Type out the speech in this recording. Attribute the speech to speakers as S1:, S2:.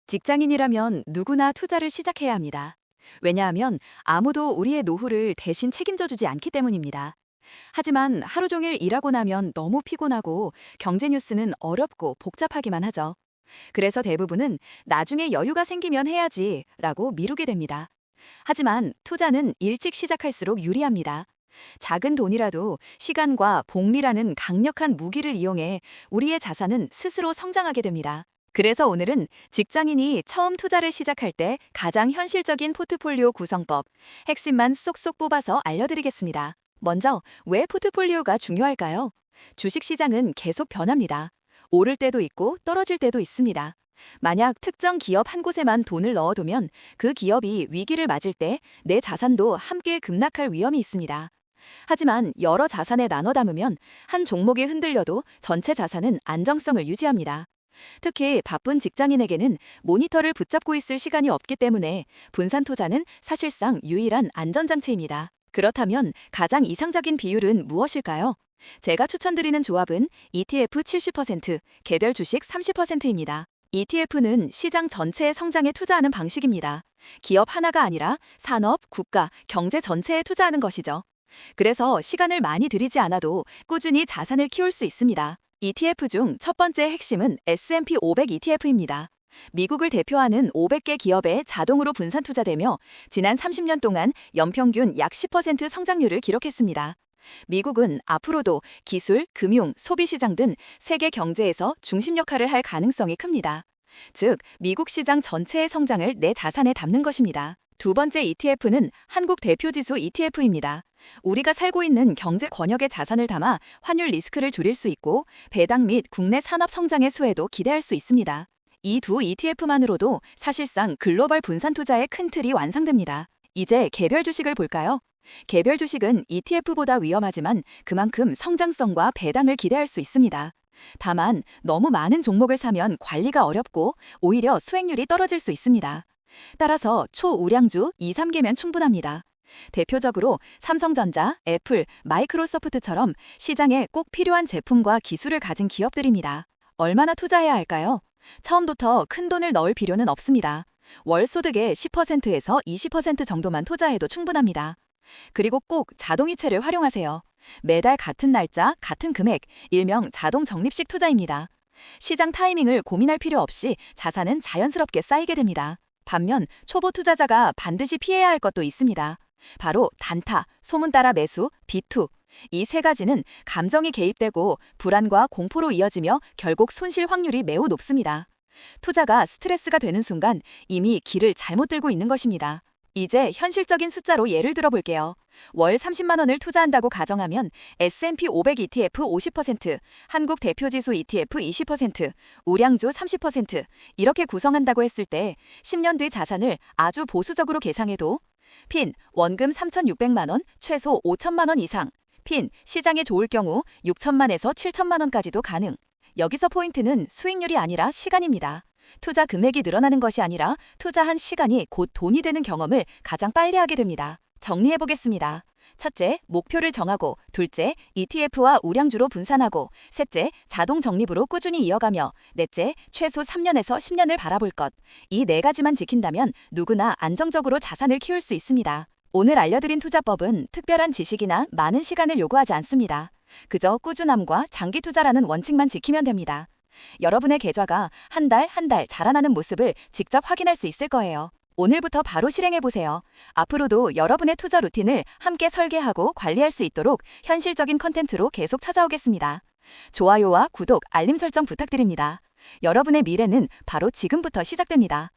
S1: 직장인이라면 누구나 투자를 시작해야 합니다. 왜냐하면 아무도 우리의 노후를 대신 책임져 주지 않기 때문입니다. 하지만 하루 종일 일하고 나면 너무 피곤하고 경제 뉴스는 어렵고 복잡하기만 하죠. 그래서 대부분은 나중에 여유가 생기면 해야지 라고 미루게 됩니다. 하지만 투자는 일찍 시작할수록 유리합니다. 작은 돈이라도 시간과 복리라는 강력한 무기를 이용해 우리의 자산은 스스로 성장하게 됩니다. 그래서 오늘은 직장인이 처음 투자를 시작할 때 가장 현실적인 포트폴리오 구성법, 핵심만 쏙쏙 뽑아서 알려드리겠습니다. 먼저, 왜 포트폴리오가 중요할까요? 주식시장은 계속 변합니다. 오를 때도 있고 떨어질 때도 있습니다. 만약 특정 기업 한 곳에만 돈을 넣어두면 그 기업이 위기를 맞을 때 내 자산도 함께 급락할 위험이 있습니다. 하지만 여러 자산에 나눠 담으면 한 종목이 흔들려도 전체 자산은 안정성을 유지합니다. 특히 바쁜 직장인에게는 모니터를 붙잡고 있을 시간이 없기 때문에 분산 투자는 사실상 유일한 안전장치입니다. 그렇다면 가장 이상적인 비율은 무엇일까요? 제가 추천드리는 조합은 ETF 70%, 개별 주식 30%입니다. ETF는 시장 전체의 성장에 투자하는 방식입니다. 기업 하나가 아니라 산업, 국가, 경제 전체에 투자하는 것이죠. 그래서 시간을 많이 들이지 않아도 꾸준히 자산을 키울 수 있습니다. ETF 중 첫 번째 핵심은 S&P 500 ETF입니다. 미국을 대표하는 500개 기업에 자동으로 분산 투자되며 지난 30년 동안 연평균 약 10% 성장률을 기록했습니다. 미국은 앞으로도 기술, 금융, 소비시장 등 세계 경제에서 중심 역할을 할 가능성이 큽니다. 즉, 미국 시장 전체의 성장을 내 자산에 담는 것입니다. 두 번째 ETF는 한국 대표지수 ETF입니다. 우리가 살고 있는 경제 권역의 자산을 담아 환율 리스크를 줄일 수 있고 배당 및 국내 산업 성장의 수혜도 기대할 수 있습니다. 이 두 ETF만으로도 사실상 글로벌 분산 투자의 큰 틀이 완성됩니다. 이제 개별 주식을 볼까요? 개별 주식은 ETF보다 위험하지만 그만큼 성장성과 배당을 기대할 수 있습니다. 다만 너무 많은 종목을 사면 관리가 어렵고 오히려 수익률이 떨어질 수 있습니다. 따라서 초우량주 2, 3개면 충분합니다. 대표적으로 삼성전자, 애플, 마이크로소프트처럼 시장에 꼭 필요한 제품과 기술을 가진 기업들입니다. 얼마나 투자해야 할까요? 처음부터 큰 돈을 넣을 필요는 없습니다. 월 소득의 10%에서 20% 정도만 투자해도 충분합니다. 그리고 꼭 자동이체를 활용하세요. 매달 같은 날짜, 같은 금액, 일명 자동 적립식 투자입니다. 시장 타이밍을 고민할 필요 없이 자산은 자연스럽게 쌓이게 됩니다. 반면 초보 투자자가 반드시 피해야 할 것도 있습니다. 바로 단타, 소문 따라 매수, 비투. 이 세 가지는 감정이 개입되고 불안과 공포로 이어지며 결국 손실 확률이 매우 높습니다. 투자가 스트레스가 되는 순간 이미 길을 잘못 들고 있는 것입니다. 이제 현실적인 숫자로 예를 들어 볼게요. 월 30만 원을 투자한다고 가정하면 S&P 500 ETF 50%, 한국 대표지수 ETF 20%, 우량주 30% 이렇게 구성한다고 했을 때 10년 뒤 자산을 아주 보수적으로 계상해도 핀 원금 3,600만 원, 최소 5천만 원 이상, 핀 시장이 좋을 경우 6천만에서 7천만 원까지도 가능. 여기서 포인트는 수익률이 아니라 시간입니다. 투자 금액이 늘어나는 것이 아니라 투자한 시간이 곧 돈이 되는 경험을 가장 빨리 하게 됩니다. 정리해 보겠습니다. 첫째, 목표를 정하고, 둘째, ETF와 우량주로 분산하고, 셋째, 자동 적립으로 꾸준히 이어가며, 넷째, 최소 3년에서 10년을 바라볼 것. 이 네 가지만 지킨다면 누구나 안정적으로 자산을 키울 수 있습니다. 오늘 알려드린 투자법은 특별한 지식이나 많은 시간을 요구하지 않습니다. 그저 꾸준함과 장기 투자라는 원칙만 지키면 됩니다. 여러분의 계좌가 한 달 한 달 자라나는 모습을 직접 확인할 수 있을 거예요. 오늘부터 바로 실행해보세요. 앞으로도 여러분의 투자 루틴을 함께 설계하고 관리할 수 있도록 현실적인 컨텐츠로 계속 찾아오겠습니다. 좋아요와 구독, 알림 설정 부탁드립니다. 여러분의 미래는 바로 지금부터 시작됩니다.